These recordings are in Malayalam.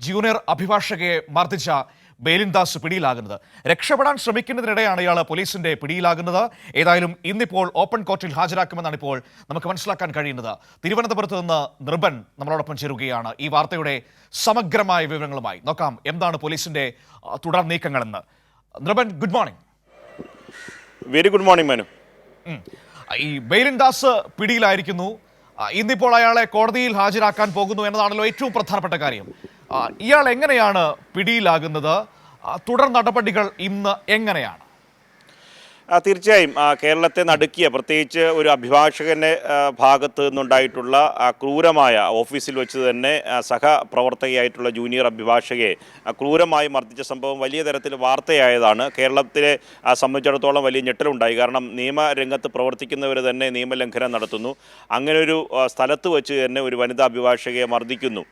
ജൂനിയർ അഭിഭാഷകയെ മർദ്ദിച്ച ബേലിൻദാസ് പിടിയിലാകുന്നത്. രക്ഷപ്പെടാൻ ശ്രമിക്കുന്നതിനിടെയാണ് ഇയാൾ പോലീസിന്റെ പിടിയിലാകുന്നത്. ഏതായാലും ഇന്നിപ്പോൾ ഓപ്പൺ കോർട്ടിൽ ഹാജരാക്കുമെന്നാണ് ഇപ്പോൾ നമുക്ക് മനസ്സിലാക്കാൻ കഴിയുന്നത്. തിരുവനന്തപുരത്ത് നിന്ന് നൃപൻ നമ്മളോടൊപ്പം ചേരുകയാണ് ഈ വാർത്തയുടെ സമഗ്രമായ വിവരങ്ങളുമായി. നോക്കാം എന്താണ് പോലീസിന്റെ തുടർ നീക്കങ്ങളെന്ന്. Nripan, good morning. Very good morning Manu. ഈ ബേലിൻദാസ് പിടിയിലായിരിക്കുന്നു. ഇന്നിപ്പോൾ അയാളെ കോടതിയിൽ ഹാജരാക്കാൻ പോകുന്നു എന്നതാണല്ലോ ഏറ്റവും പ്രധാനപ്പെട്ട കാര്യം. ഇയാൾ എങ്ങനെയാണ് പിടിയിലാകുന്നത്? തുടർ നടപടികൾ ഇന്ന് എങ്ങനെയാണ്? തീർച്ചയായും കേരളത്തെ നടുക്കിയ പ്രത്യേകിച്ച് ഒരു അഭിഭാഷകന്റെ ഭാഗത്ത് നിന്നുണ്ടായിട്ടുള്ള ക്രൂരമായ ഓഫീസിൽ വെച്ച് തന്നെ സഹപ്രവർത്തകയായിട്ടുള്ള ജൂനിയർ അഭിഭാഷകയെ ക്രൂരമായി മർദ്ദിച്ച സംഭവം വലിയ തരത്തിൽ വാർത്തയായതാണ്. കേരളത്തിലെ സംബന്ധിച്ചിടത്തോളം വലിയ ഞെട്ടലുണ്ടായി. കാരണം നിയമരംഗത്ത് പ്രവർത്തിക്കുന്നവർ തന്നെ നിയമലംഘനം നടത്തുന്നു. അങ്ങനൊരു സ്ഥലത്ത് വെച്ച് തന്നെ ഒരു വനിതാ അഭിഭാഷകയെ മർദ്ദിക്കുന്നു.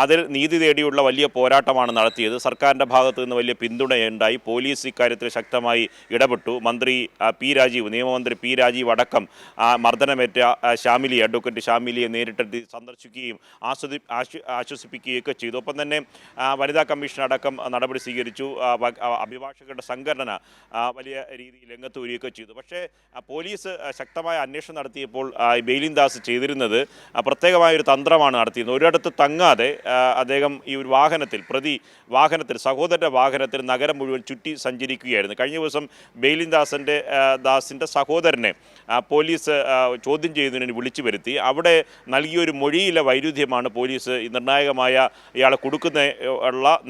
അതിൽ നീതി തേടിയുള്ള വലിയ പോരാട്ടമാണ് നടത്തിയത്. സർക്കാരിൻ്റെ ഭാഗത്തു നിന്ന് വലിയ പിന്തുണയുണ്ടായി. പോലീസ് ഇക്കാര്യത്തിൽ ശക്തമായി ഇടപെട്ടു. മന്ത്രി പി രാജീവ്, നിയമമന്ത്രി പി രാജീവ് അടക്കം മർദ്ദനമേറ്റ അഡ്വക്കേറ്റ് ഷാമിലിയെ നേരിട്ടെത്തി സന്ദർശിക്കുകയും ആശ്വസിപ്പിക്കുകയൊക്കെ ചെയ്തു. ഒപ്പം തന്നെ വനിതാ കമ്മീഷൻ അടക്കം നടപടി സ്വീകരിച്ചു. അഭിഭാഷകരുടെ സംഘടന വലിയ രീതിയിൽ രംഗത്ത് വരികയൊക്കെ ചെയ്തു. പക്ഷേ പോലീസ് ശക്തമായ അന്വേഷണം നടത്തിയപ്പോൾ ബേലിൻദാസ് ചെയ്തിരുന്നത് പ്രത്യേകമായൊരു തന്ത്രമാണ് നടത്തിയിരുന്നത്. ഒരിടത്ത് തങ്ങാതെ അദ്ദേഹം ഈ ഒരു വാഹനത്തിൽ സഹോദരൻ്റെ വാഹനത്തിൽ നഗരം മുഴുവൻ ചുറ്റി സഞ്ചരിക്കുകയായിരുന്നു. കഴിഞ്ഞ ദിവസം ബേലിൻദാസിൻ്റെ സഹോദരനെ പോലീസ് ചോദ്യം ചെയ്യുന്നതിന് വിളിച്ചു വരുത്തി. അവിടെ നൽകിയൊരു മൊഴിയിലെ വൈരുദ്ധ്യമാണ് പോലീസ് നിർണായകമായ ഇയാളെ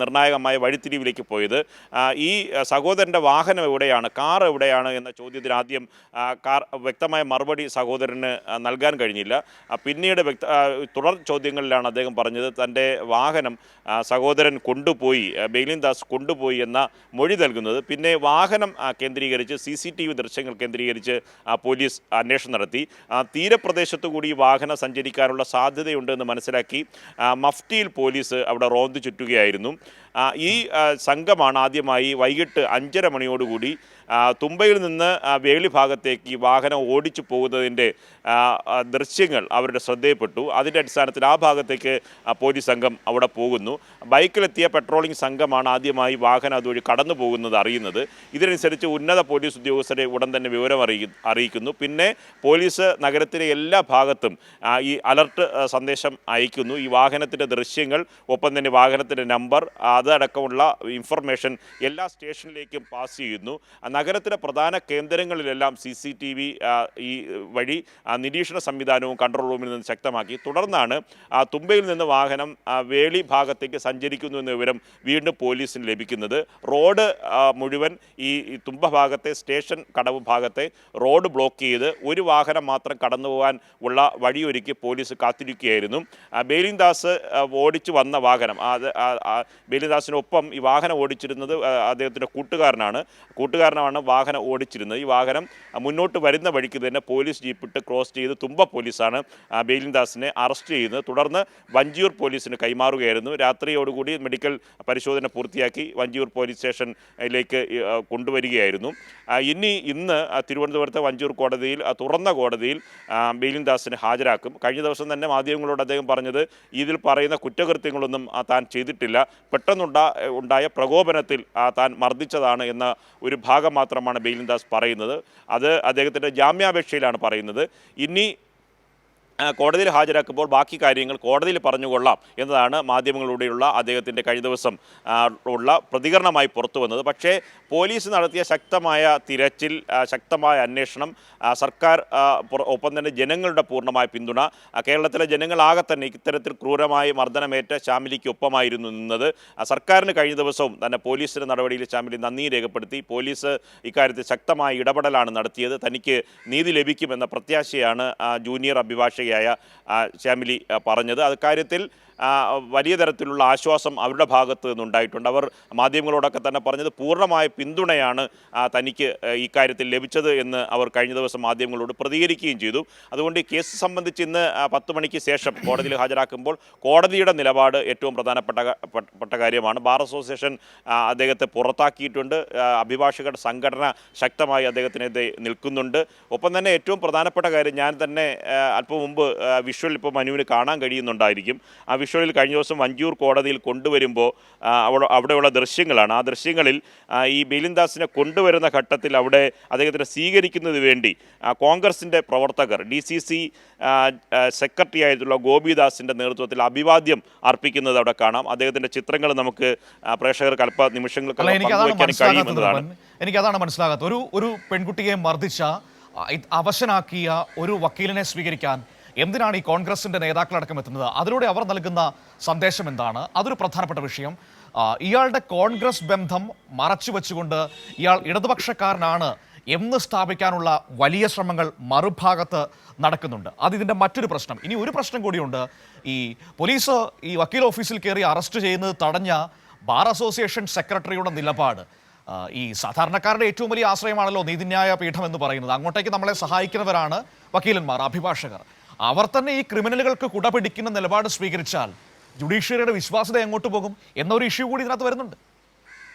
നിർണായകമായ വഴിത്തിരിവിലേക്ക് പോയത്. ഈ സഹോദരൻ്റെ വാഹനം എവിടെയാണ്, കാർ എവിടെയാണ് എന്ന ചോദ്യത്തിന് ആദ്യം വ്യക്തമായ മറുപടി സഹോദരന് നൽകാൻ കഴിഞ്ഞില്ല. പിന്നീട് തുടർ ചോദ്യങ്ങളിലാണ് അദ്ദേഹം പറഞ്ഞത് തൻ്റെ വാഹനം സഹോദരൻ കൊണ്ടുപോയി, ബേലിൻദാസ് കൊണ്ടുപോയി എന്ന മൊഴി നൽകുന്നത്. പിന്നെ വാഹനം കേന്ദ്രീകരിച്ച് CCTV ദൃശ്യങ്ങൾ കേന്ദ്രീകരിച്ച് പോലീസ് അന്വേഷണം നടത്തി. തീരപ്രദേശത്തു കൂടി വാഹനം സഞ്ചരിക്കാനുള്ള സാധ്യതയുണ്ടെന്ന് മനസ്സിലാക്കി മഫ്റ്റിയിൽ പോലീസ് അവിടെ റോന്ത് ചുറ്റുകയായിരുന്നു. ഈ സംഘമാണ് ആദ്യമായി വൈകിട്ട് 5:30 മണിയോടുകൂടി തുമ്പയിൽ നിന്ന് വേളി ഭാഗത്തേക്ക് ഈ വാഹനം ഓടിച്ചു പോകുന്നതിൻ്റെ ദൃശ്യങ്ങൾ അവരുടെ ശ്രദ്ധയിൽപ്പെട്ടു. അതിൻ്റെ അടിസ്ഥാനത്തിൽ ആ ഭാഗത്തേക്ക് പോലീസ് സംഘം അവിടെ പോകുന്നു. ബൈക്കിലെത്തിയ പെട്രോളിംഗ് സംഘമാണ് ആദ്യമായി വാഹനം അതുവഴി കടന്നു പോകുന്നത് അറിയുന്നത്. ഇതിനനുസരിച്ച് ഉന്നത പോലീസ് ഉദ്യോഗസ്ഥരെ ഉടൻ തന്നെ വിവരം അറിയിക്കുന്നു. പിന്നെ പോലീസ് നഗരത്തിലെ എല്ലാ ഭാഗത്തും ഈ അലർട്ട് സന്ദേശം അയക്കുന്നു. ഈ വാഹനത്തിൻ്റെ ദൃശ്യങ്ങൾ, ഒപ്പം തന്നെ വാഹനത്തിൻ്റെ നമ്പർ, അതടക്കമുള്ള ഇൻഫർമേഷൻ എല്ലാ സ്റ്റേഷനിലേക്കും പാസ് ചെയ്യുന്നു. നഗരത്തിലെ പ്രധാന കേന്ദ്രങ്ങളിലെല്ലാം CCTV ഈ വഴി നിരീക്ഷണ സംവിധാനവും കൺട്രോൾ റൂമിൽ നിന്ന് ശക്തമാക്കി. തുടർന്നാണ് തുമ്പയിൽ നിന്ന് വാഹനം വേളി ഭാഗത്തേക്ക് സഞ്ചരിക്കുന്നു എന്ന വിവരം വീണ്ടും പോലീസിന് ലഭിക്കുന്നത്. റോഡ് മുഴുവൻ ഈ തുമ്പ ഭാഗത്തെ സ്റ്റേഷൻ കടവ് ഭാഗത്തെ റോഡ് ബ്ലോക്ക് ചെയ്ത് ഒരു വാഹനം മാത്രം കടന്നു പോകാൻ ഉള്ള വഴിയൊരുക്കി പോലീസ് കാത്തിരിക്കുകയായിരുന്നു. ബേലിൻദാസ് ഓടിച്ചു വന്ന വാഹനം, ബേലിൻദാസിനൊപ്പം ഈ വാഹനം ഓടിച്ചിരുന്നത് അദ്ദേഹത്തിൻ്റെ കൂട്ടുകാരനാണ് വാഹനം ഓടിച്ചിരുന്നത്. ഈ വാഹനം മുന്നോട്ട് വരുന്ന വഴിക്ക് തന്നെ പോലീസ് ജീപ്പിട്ട് ക്രോസ് ചെയ്ത് തുമ്പ പോലീസാണ് ബേലിൻദാസിനെ അറസ്റ്റ് ചെയ്യുന്നത്. തുടർന്ന് വഞ്ചിയൂർ പോലീസിന് കൈമാറുകയായിരുന്നു. രാത്രിയോടുകൂടി മെഡിക്കൽ പരിശോധന പൂർത്തിയാക്കി വഞ്ചിയൂർ പോലീസ് സ്റ്റേഷനിലേക്ക് കൊണ്ടുവരികയായിരുന്നു. ഇന്ന് തിരുവനന്തപുരത്തെ വഞ്ചിയൂർ കോടതിയിൽ, തുറന്ന കോടതിയിൽ ബേലിൻദാസിനെ ഹാജരാക്കും. കഴിഞ്ഞ ദിവസം തന്നെ മാധ്യമങ്ങളോട് അദ്ദേഹം പറഞ്ഞത് ഇതിൽ പറയുന്ന കുറ്റകൃത്യങ്ങളൊന്നും താൻ ചെയ്തിട്ടില്ല, പെട്ടെന്നുണ്ടായ പ്രകോപനത്തിൽ താൻ മർദ്ദിച്ചതാണ് എന്ന ഒരു ഭാഗം മാത്രമാണ് ബേലിൻദാസ് പറയുന്നത്. അത് അദ്ദേഹത്തിൻ്റെ ജാമ്യാപേക്ഷയിലാണ് പറയുന്നത്. ഇനി കോടതിയിൽ ഹാജരാക്കുമ്പോൾ ബാക്കി കാര്യങ്ങൾ കോടതിയിൽ പറഞ്ഞുകൊള്ളാം എന്നതാണ് മാധ്യമങ്ങളിലൂടെയുള്ള അദ്ദേഹത്തിൻ്റെ കഴിഞ്ഞ ദിവസം ഉള്ള പ്രതികരണമായി പുറത്തു വന്നത്. പക്ഷേ പോലീസ് നടത്തിയ ശക്തമായ തിരച്ചിൽ, ശക്തമായ അന്വേഷണം, സർക്കാർ ഒപ്പം തന്നെ ജനങ്ങളുടെ പൂർണ്ണമായ പിന്തുണ, കേരളത്തിലെ ജനങ്ങളാകെ തന്നെ ഇത്തരത്തിൽ ക്രൂരമായി മർദ്ദനമേറ്റ ഷാമിലിക്കൊപ്പമായിരുന്നു നിന്നത്. സർക്കാരിന് കഴിഞ്ഞ ദിവസവും തന്നെ പോലീസിൻ്റെ നടപടിയിൽ ഷാമിലി നന്ദി രേഖപ്പെടുത്തി. പോലീസ് ഇക്കാര്യത്തിൽ ശക്തമായ ഇടപെടലാണ് നടത്തിയത്. തനിക്ക് നീതി ലഭിക്കുമെന്ന പ്രത്യാശയാണ് ജൂനിയർ അഭിഭാഷകയായ ഷാമിലി പറഞ്ഞത്. അക്കാര്യത്തിൽ വലിയ തരത്തിലുള്ള ആശ്വാസം അവരുടെ ഭാഗത്ത് നിന്നുണ്ടായിട്ടുണ്ട്. അവർ മാധ്യമങ്ങളോടൊക്കെ തന്നെ പറഞ്ഞത് പൂർണ്ണമായ പിന്തുണയാണ് തനിക്ക് ഇക്കാര്യത്തിൽ ലഭിച്ചത് എന്ന് അവർ കഴിഞ്ഞ ദിവസം മാധ്യമങ്ങളോട് പ്രതികരിക്കുകയും ചെയ്തു. അതുകൊണ്ട് ഈ കേസ് സംബന്ധിച്ച് ഇന്ന് 10 മണിക്ക് ശേഷം കോടതിയിൽ ഹാജരാക്കുമ്പോൾ കോടതിയുടെ നിലപാട് ഏറ്റവും പ്രധാനപ്പെട്ട കാര്യമാണ്. ബാർ അസോസിയേഷൻ അദ്ദേഹത്തെ പുറത്താക്കിയിട്ടുണ്ട്. അഭിഭാഷകരുടെ സംഘടന ശക്തമായി അദ്ദേഹത്തിനെതിരെ നിൽക്കുന്നുണ്ട്. ഒപ്പം തന്നെ ഏറ്റവും പ്രധാനപ്പെട്ട കാര്യം, ഞാൻ തന്നെ അല്പം മുമ്പ് വിഷ്വൽ ഇപ്പോൾ മനുവിന് കാണാൻ കഴിയുന്നുണ്ടായിരിക്കും. ആ വിഷ്വലിൽ കഴിഞ്ഞ ദിവസം വഞ്ചൂർ കോടതിയിൽ കൊണ്ടുവരുമ്പോൾ അവിടെയുള്ള ദൃശ്യങ്ങളാണ്. ആ ദൃശ്യങ്ങളിൽ ഈ ബെയിലിൻദാസിനെ കൊണ്ടുവരുന്ന ഘട്ടത്തിൽ അവിടെ അദ്ദേഹത്തിനെ സ്വീകരിക്കുന്നതിന് വേണ്ടി കോൺഗ്രസിൻ്റെ പ്രവർത്തകർ DCC സെക്രട്ടറി ആയിട്ടുള്ള ഗോപിദാസിൻ്റെ നേതൃത്വത്തിൽ അഭിവാദ്യം അർപ്പിക്കുന്നത് അവിടെ കാണാം. അദ്ദേഹത്തിൻ്റെ ചിത്രങ്ങൾ നമുക്ക് പ്രേക്ഷകർക്ക് അല്പ നിമിഷങ്ങൾക്ക് പങ്കുവയ്ക്കാൻ കഴിയുമെന്നതാണ്. എനിക്കതാണ് മനസ്സിലാകാത്തത്. ഒരു പെൺകുട്ടിയെ മർദ്ദിച്ച അവശനാക്കിയ ഒരു വക്കീലിനെ സ്വീകരിക്കാൻ എന്തിനാണ് ഈ കോൺഗ്രസിന്റെ നേതാക്കളടക്കം എത്തുന്നത്? അതിലൂടെ അവർ നൽകുന്ന സന്ദേശം എന്താണ്? അതൊരു പ്രധാനപ്പെട്ട വിഷയം. ഇയാളുടെ കോൺഗ്രസ് ബന്ധം മറച്ചു വെച്ചുകൊണ്ട് ഇയാൾ ഇടതുപക്ഷക്കാരനാണ് എന്ന് സ്ഥാപിക്കാനുള്ള വലിയ ശ്രമങ്ങൾ മറുഭാഗത്ത് നടക്കുന്നുണ്ട്. അതിതിൻ്റെ മറ്റൊരു പ്രശ്നം. ഇനി ഒരു പ്രശ്നം കൂടിയുണ്ട്. ഈ പോലീസ് ഈ വക്കീൽ ഓഫീസിൽ കയറി അറസ്റ്റ് ചെയ്യുന്നത് തടഞ്ഞ ബാർ അസോസിയേഷൻ സെക്രട്ടറിയുടെ നിലപാട്, ഈ സാധാരണക്കാരുടെ ഏറ്റവും വലിയ ആശ്രയമാണല്ലോ നീതിന്യായ പീഠം എന്ന് പറയുന്നത്. അങ്ങോട്ടേക്ക് നമ്മളെ സഹായിക്കുന്നവരാണ് വക്കീലന്മാർ, അഭിഭാഷകർ. അവർ തന്നെ ഈ ക്രിമിനലുകൾക്ക് കുടപിടിക്കുന്ന നിലപാട് സ്വീകരിച്ചാൽ ജുഡീഷ്യറിയുടെ വിശ്വാസ്യത എങ്ങോട്ട് പോകും എന്നൊരു ഇഷ്യൂ കൂടി ഇതിനകത്ത് വരുന്നുണ്ട്.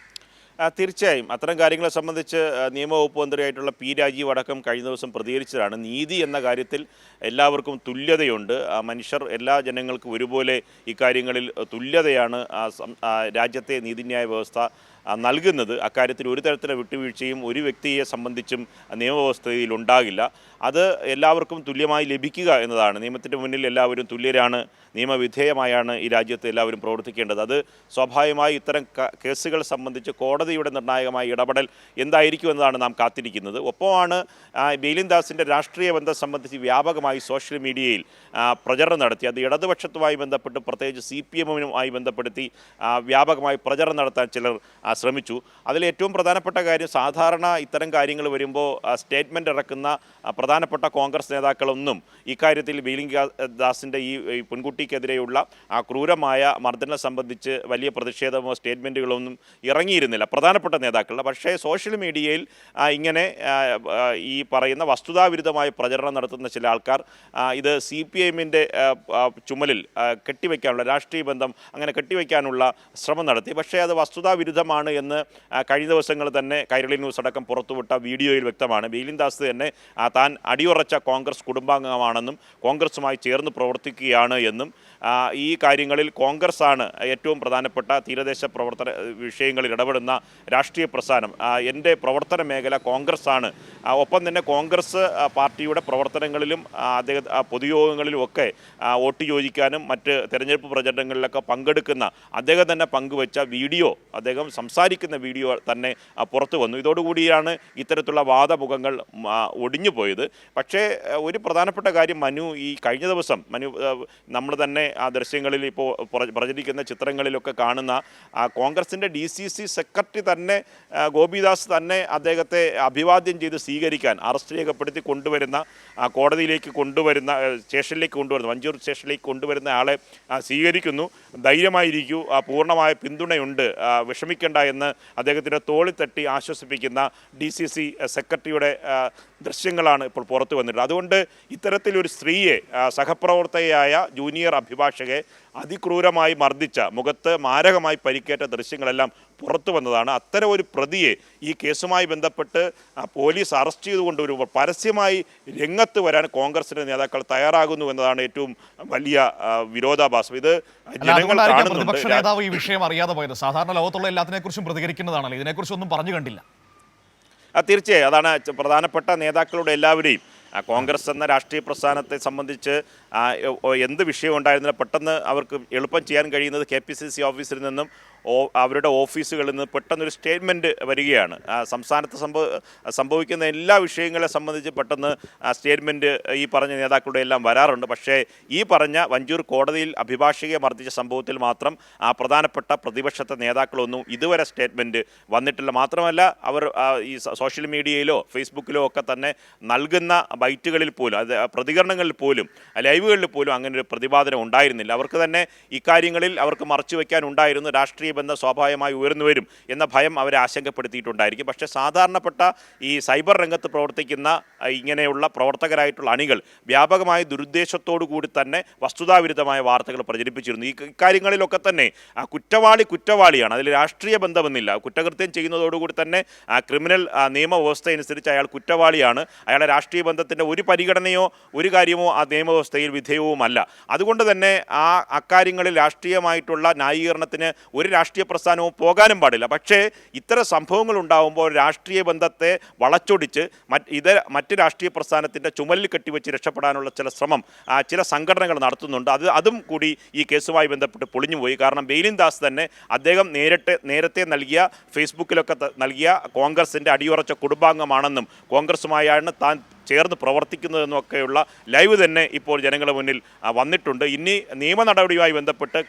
തീർച്ചയായും അത്തരം കാര്യങ്ങളെ സംബന്ധിച്ച് നിയമവകുപ്പ് മന്ത്രിയായിട്ടുള്ള P. രാജീവ് അടക്കം കഴിഞ്ഞ ദിവസം പ്രതികരിച്ചതാണ്. നീതി എന്ന കാര്യത്തിൽ എല്ലാവർക്കും തുല്യതയുണ്ട്. മനുഷ്യർ എല്ലാ ജനങ്ങൾക്കും ഒരുപോലെ ഇക്കാര്യങ്ങളിൽ തുല്യതയാണ് രാജ്യത്തെ നീതിന്യായ വ്യവസ്ഥ നൽകുന്നത്. അക്കാര്യത്തിൽ ഒരു തരത്തിലെ വിട്ടുവീഴ്ചയും ഒരു വ്യക്തിയെ സംബന്ധിച്ചും നിയമവ്യവസ്ഥയിൽ ഉണ്ടാകില്ല. അത് എല്ലാവർക്കും തുല്യമായി ലഭിക്കുക എന്നതാണ്. നിയമത്തിൻ്റെ മുന്നിൽ എല്ലാവരും തുല്യരാണ്, നിയമവിധേയമായാണ് ഈ രാജ്യത്ത് എല്ലാവരും പ്രവർത്തിക്കേണ്ടത്. അത് സ്വാഭാവികമായി ഇത്തരം കേസുകൾ സംബന്ധിച്ച് കോടതിയുടെ നിർണായകമായ ഇടപെടൽ എന്തായിരിക്കും എന്നതാണ് നാം കാത്തിരിക്കുന്നത്. ഒപ്പമാണ് ബെയിലിൻദാസിൻ്റെ രാഷ്ട്രീയ ബന്ധം സംബന്ധിച്ച് വ്യാപകമായി സോഷ്യൽ മീഡിയയിൽ പ്രചരണം നടത്തി. അത് ഇടതുപക്ഷത്തുമായി ബന്ധപ്പെട്ട് പ്രത്യേകിച്ച് CPM-മായി ബന്ധപ്പെടുത്തി വ്യാപകമായി പ്രചരണം നടത്താൻ ചിലർ ശ്രമിച്ചു. അതിലേറ്റവും പ്രധാനപ്പെട്ട കാര്യം, സാധാരണ ഇത്തരം കാര്യങ്ങൾ വരുമ്പോൾ സ്റ്റേറ്റ്മെൻറ്റ് ഇറക്കുന്ന പ്രധാനപ്പെട്ട കോൺഗ്രസ് നേതാക്കളൊന്നും ഇക്കാര്യത്തിൽ ബെയിലിൻദാസിൻ്റെ ഈ പെൺകുട്ടിക്കെതിരെയുള്ള ക്രൂരമായ മർദ്ദനം സംബന്ധിച്ച് വലിയ പ്രതിഷേധമോ സ്റ്റേറ്റ്മെൻറ്റുകളൊന്നും ഇറങ്ങിയിരുന്നില്ല പ്രധാനപ്പെട്ട നേതാക്കളുടെ. പക്ഷേ സോഷ്യൽ മീഡിയയിൽ ഇങ്ങനെ ഈ പറയുന്ന വസ്തുതാവിരുദ്ധമായ പ്രചരണം നടത്തുന്ന ചില ആൾക്കാർ ഇത് CPM-ൻ്റെ ചുമലിൽ കെട്ടിവെക്കാനുള്ള രാഷ്ട്രീയ ബന്ധം അങ്ങനെ കെട്ടിവെക്കാനുള്ള ശ്രമം നടത്തി. പക്ഷേ അത് വസ്തുതാവിരുദ്ധമാണ് എന്ന് കഴിഞ്ഞ ദിവസങ്ങൾ തന്നെ കൈരളി ന്യൂസ് അടക്കം പുറത്തുവിട്ട വീഡിയോയിൽ വ്യക്തമാണ്. ബെയിലിൻദാസ് തന്നെ താൻ അടിയുറച്ച കോൺഗ്രസ് കുടുംബാംഗമാണെന്നും കോൺഗ്രസുമായി ചേർന്ന് പ്രവർത്തിക്കുകയാണ് എന്നും ഈ കാര്യങ്ങളിൽ കോൺഗ്രസ്സാണ് ഏറ്റവും പ്രധാനപ്പെട്ട തീരദേശ പ്രവർത്തന വിഷയങ്ങളിൽ ഇടപെടുന്ന രാഷ്ട്രീയ പ്രസ്ഥാനം, എൻ്റെ പ്രവർത്തന മേഖല കോൺഗ്രസ്സാണ്. ഒപ്പം തന്നെ കോൺഗ്രസ് പാർട്ടിയുടെ പ്രവർത്തനങ്ങളിലും പൊതുയോഗങ്ങളിലും ഒക്കെ വോട്ട് ചോദിക്കാനും മറ്റ് തെരഞ്ഞെടുപ്പ് പ്രചരണങ്ങളിലൊക്കെ പങ്കെടുക്കുന്ന അദ്ദേഹം തന്നെ പങ്കുവച്ച വീഡിയോ, അദ്ദേഹം സംസാരിക്കുന്ന വീഡിയോ തന്നെ പുറത്തു വന്നു. ഇതോടുകൂടിയാണ് ഇത്തരത്തിലുള്ള വാദമുഖങ്ങൾ ഒടിഞ്ഞു പോയത്. പക്ഷേ ഒരു പ്രധാനപ്പെട്ട കാര്യം, ഈ കഴിഞ്ഞ ദിവസം നമ്മൾ തന്നെ ആ ദൃശ്യങ്ങളിൽ ഇപ്പോൾ പ്രചരിക്കുന്ന ചിത്രങ്ങളിലൊക്കെ കാണുന്ന കോൺഗ്രസിൻ്റെ DCC സെക്രട്ടറി തന്നെ ഗോപിദാസ് തന്നെ അദ്ദേഹത്തെ അഭിവാദ്യം ചെയ്ത് സ്വീകരിക്കാൻ അറസ്റ്റ് രേഖപ്പെടുത്തി കൊണ്ടുവരുന്ന കോടതിയിലേക്ക് കൊണ്ടുവരുന്ന സ്റ്റേഷനിലേക്ക് കൊണ്ടുവരുന്ന വഞ്ചൂർ സ്റ്റേഷനിലേക്ക് കൊണ്ടുവരുന്ന ആളെ സ്വീകരിക്കുന്നു. ധൈര്യമായിരിക്കൂ, പൂർണ്ണമായ പിന്തുണയുണ്ട്, വിഷമിക്കേണ്ട എന്ന് അദ്ദേഹത്തിൻ്റെ തോളിൽ തട്ടി ആശ്വസിപ്പിക്കുന്ന DCC സെക്രട്ടറിയുടെ ദൃശ്യങ്ങളാണ് ഇപ്പോൾ പുറത്തു വന്നിട്ടുള്ളത്. അതുകൊണ്ട് ഇത്തരത്തിലൊരു സ്ത്രീയെ, സഹപ്രവർത്തകയായ ജൂനിയർ അഭിഭാഷകയെ അതിക്രൂരമായി മർദ്ദിച്ച, മുഖത്ത് മാരകമായി പരിക്കേറ്റ ദൃശ്യങ്ങളെല്ലാം പുറത്തു വന്നതാണ്. അത്തരം ഒരു പ്രതിയെ ഈ കേസുമായി ബന്ധപ്പെട്ട് പോലീസ് അറസ്റ്റ് ചെയ്തുകൊണ്ടുവരുമ്പോൾ പരസ്യമായി രംഗത്ത് വരാൻ കോൺഗ്രസിൻ്റെ നേതാക്കൾ തയ്യാറാകുന്നു എന്നതാണ് ഏറ്റവും വലിയ വിരോധാഭാസം. ഇത് ജനങ്ങൾ കാണുന്നുണ്ട്. പ്രതിപക്ഷ നേതാവ് ഈ വിഷയം അറിയാതെ പോയത്. സാധാരണ ലോകത്തുള്ള എല്ലാത്തിനെക്കുറിച്ചും പ്രതികരിക്കുന്നതാണല്ലോ, ഇതിനെക്കുറിച്ചൊന്നും പറഞ്ഞു കണ്ടില്ല. തീർച്ചയായും അതാണ് പ്രധാനപ്പെട്ട നേതാക്കളുടെ എല്ലാവരെയും കോൺഗ്രസ് എന്ന രാഷ്ട്രീയ പ്രസ്ഥാനത്തെ സംബന്ധിച്ച് എന്ത് വിഷയം ഉണ്ടായിരുന്നില്ല, പെട്ടെന്ന് അവർക്ക് എളുപ്പം ചെയ്യാൻ കഴിയുന്നത് KPCC ഓഫീസിൽ നിന്നും അവരുടെ ഓഫീസുകളിൽ നിന്ന് പെട്ടെന്നൊരു സ്റ്റേറ്റ്മെൻറ്റ് വരികയാണ്. സംസ്ഥാനത്ത് സംഭവിക്കുന്ന എല്ലാ വിഷയങ്ങളെ സംബന്ധിച്ച് പെട്ടെന്ന് സ്റ്റേറ്റ്മെൻറ്റ് ഈ പറഞ്ഞ നേതാക്കളുടെ എല്ലാം വരാറുണ്ട്. പക്ഷേ ഈ പറഞ്ഞ വഞ്ചൂർ കോടതിയിൽ അഭിഭാഷകയെ മർദ്ദിച്ച സംഭവത്തിൽ മാത്രം പ്രധാനപ്പെട്ട പ്രതിപക്ഷത്തെ നേതാക്കളൊന്നും ഇതുവരെ സ്റ്റേറ്റ്മെൻറ്റ് വന്നിട്ടില്ല. മാത്രമല്ല അവർ ഈ സോഷ്യൽ മീഡിയയിലോ ഫേസ്ബുക്കിലോ ഒക്കെ തന്നെ നൽകുന്ന ബൈറ്റുകളിൽ പോലും, അത് പ്രതികരണങ്ങളിൽ പോലും, ലൈവുകളിൽ പോലും അങ്ങനെ ഒരു പ്രതിപാദനം ഉണ്ടായിരുന്നില്ല. അവർക്ക് തന്നെ ഇക്കാര്യങ്ങളിൽ അവർക്ക് മറച്ചു വയ്ക്കാനുണ്ടായിരുന്നു. രാഷ്ട്രീയ ബന്ധം സ്വാഭാവികമായി ഉയർന്നു വരും എന്ന ഭയം അവരെ ആശങ്കപ്പെടുത്തിയിട്ടുണ്ടായിരിക്കും. പക്ഷേ സാധാരണപ്പെട്ട ഈ സൈബർ രംഗത്ത് പ്രവർത്തിക്കുന്ന ഇങ്ങനെയുള്ള പ്രവർത്തകരായിട്ടുള്ള അണികൾ വ്യാപകമായ ദുരുദ്ദേശത്തോടു കൂടി തന്നെ വസ്തുതാവിരുദ്ധമായ വാർത്തകൾ പ്രചരിപ്പിച്ചിരുന്നു. ഈ കാര്യങ്ങളിലൊക്കെ തന്നെ കുറ്റവാളിയാണ്, അതിൽ രാഷ്ട്രീയ ബന്ധമെന്നില്ല. കുറ്റകൃത്യം ചെയ്യുന്നതോടുകൂടി തന്നെ ക്രിമിനൽ നിയമവ്യവസ്ഥ അനുസരിച്ച് അയാൾ കുറ്റവാളിയാണ്, അയാളെ രാഷ്ട്രീയ ബന്ധത്തിൽ നിയമത്തിൻ്റെ ഒരു പരിഗണനയോ ഒരു കാര്യമോ ആ നിയമവ്യവസ്ഥയിൽ വിധേയവുമല്ല. അതുകൊണ്ട് തന്നെ അക്കാര്യങ്ങളിൽ രാഷ്ട്രീയമായിട്ടുള്ള ന്യായീകരണത്തിന് ഒരു രാഷ്ട്രീയ പ്രസ്ഥാനവും പോകാനും പാടില്ല. പക്ഷേ ഇത്തരം സംഭവങ്ങൾ ഉണ്ടാകുമ്പോൾ രാഷ്ട്രീയ ബന്ധത്തെ വളച്ചൊടിച്ച് മറ്റ് രാഷ്ട്രീയ പ്രസ്ഥാനത്തിൻ്റെ ചുമലിൽ കെട്ടിവെച്ച് രക്ഷപ്പെടാനുള്ള ചില ശ്രമം ചില സംഘടനകൾ നടത്തുന്നുണ്ട്. അതും കൂടി ഈ കേസുമായി ബന്ധപ്പെട്ട് പൊളിഞ്ഞുപോയി. കാരണം ബെയിലിൻ ദാസ് തന്നെ അദ്ദേഹം നേരത്തെ നൽകിയ ഫേസ്ബുക്കിലൊക്കെ നൽകിയ കോൺഗ്രസിൻ്റെ അടിയുറച്ച കുടുംബാംഗമാണെന്നും കോൺഗ്രസുമായാണ് താൻ ചേർന്ന് പ്രവർത്തിക്കുന്നതെന്നൊക്കെയുള്ള ലൈവ് തന്നെ ഇപ്പോൾ ജനങ്ങളുടെ മുന്നിൽ വന്നിട്ടുണ്ട്. ഇനി നിയമ നടപടിയുമായി ബന്ധപ്പെട്ട്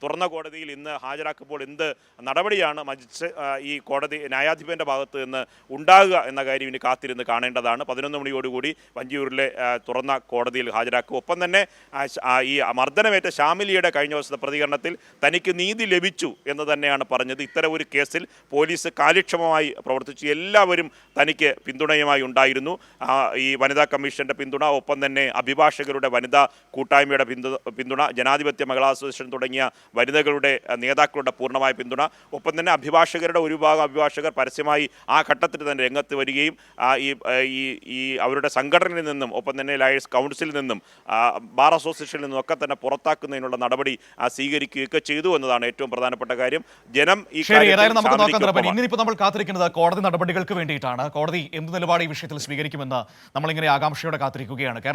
തുറന്ന കോടതിയിൽ ഇന്ന് ഹാജരാക്കുമ്പോൾ എന്ത് നടപടിയാണ് ഈ കോടതി ന്യായാധിപൻ്റെ ഭാഗത്ത് നിന്ന് ഉണ്ടാകുക എന്ന കാര്യം ഇനി കാത്തിരുന്ന് കാണേണ്ടതാണ്. 11 മണിയോടുകൂടി വഞ്ചിയൂരിലെ തുറന്ന കോടതിയിൽ ഹാജരാക്കും. ഒപ്പം തന്നെ ഈ മർദ്ദനമേറ്റ ഷാമിലിയുടെ കഴിഞ്ഞ ദിവസത്തെ പ്രതികരണത്തിൽ തനിക്ക് നീതി ലഭിച്ചു എന്ന് തന്നെയാണ് പറഞ്ഞത്. ഇത്തരം ഒരു കേസിൽ പോലീസ് കാര്യക്ഷമമായി പ്രവർത്തിച്ചു, എല്ലാവരും തനിക്ക് പിന്തുണയുമായി ഉണ്ടായിരുന്നു. ഈ വനിതാ കമ്മീഷൻ്റെ പിന്തുണ, ഒപ്പം തന്നെ അഭിഭാഷകരുടെ വനിതാ കൂട്ടായ്മയുടെ പിന്തുണ, ജനാധിപത്യ മഹിളാ അസോസിയേഷൻ തുടങ്ങിയ വനിതകളുടെ നേതാക്കളുടെ പൂർണ്ണമായ പിന്തുണ, ഒപ്പം തന്നെ അഭിഭാഷകരുടെ ഒരു വിഭാഗം അഭിഭാഷകർ പരസ്യമായി ആ ഘട്ടത്തിൽ തന്നെ രംഗത്ത് വരികയും ഈ അവരുടെ സംഘടനയിൽ നിന്നും, ഒപ്പം തന്നെ ലയേഴ്സ് കൗൺസിലിൽ നിന്നും, ബാർ അസോസിയേഷനിൽ നിന്നും ഒക്കെ തന്നെ പുറത്താക്കുന്നതിനുള്ള നടപടി സ്വീകരിക്കുകയൊക്കെ ചെയ്തു എന്നതാണ് ഏറ്റവും പ്രധാനപ്പെട്ട കാര്യം. ജനം ഇന്നിപ്പോൾ നമ്മൾ കാത്തിരിക്കുന്നത് കോടതി നടപടികൾക്ക് വേണ്ടിയിട്ടാണ്. കോടതി എന്ത് നിലപാട് ഈ വിഷയത്തിൽ സ്വീകരിക്കുമെന്ന് നമ്മളിങ്ങനെ ആകാംക്ഷയോടെ കാത്തിരിക്കുകയാണ്.